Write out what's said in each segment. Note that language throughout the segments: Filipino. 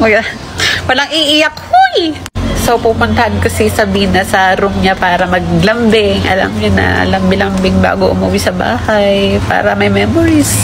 Walang iiyak, huy! So, pupuntahan ko si Sabina sa room niya para maglambing. Alam niyo na, lambi-lambing bago umuwi sa bahay para may memories.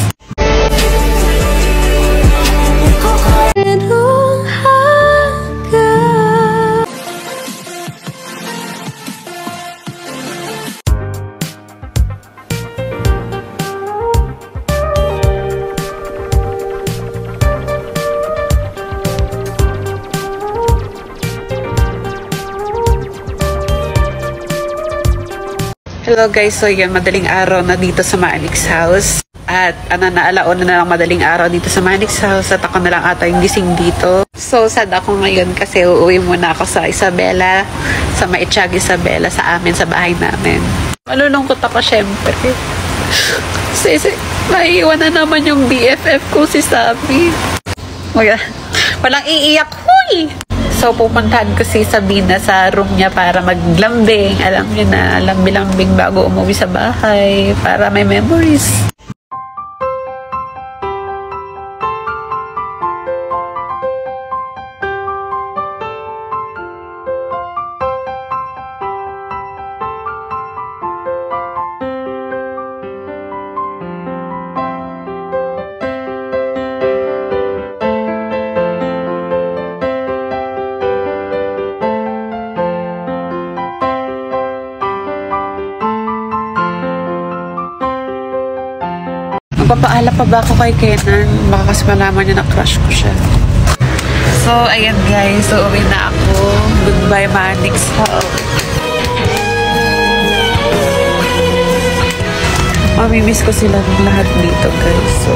Hello guys, so yun, madaling araw na dito sa Manix house. At alaon na lang madaling araw dito sa Manix house at ako na lang ata yung gising dito. So sad ako ngayon kasi uuwi muna ako sa Isabela, sa Maitsyag Isabela, sa amin, sa bahay namin. Malulungkot ako syempre. Kasi maiiwan na naman yung BFF ko, si Sabi. Walang iiyak, huy! So, pupuntahan ko si Sabina sa room niya para maglambing. Alam niyo na, lambi-lambing bago umuwi sa bahay para may memories. Magpapaala pa ba ako kay Kenan? Baka kasi malaman niya na crush ko siya. So, ayan guys. So, uwi na ako. Goodbye, Manix house. Mamimiss ko silang lahat dito guys. So,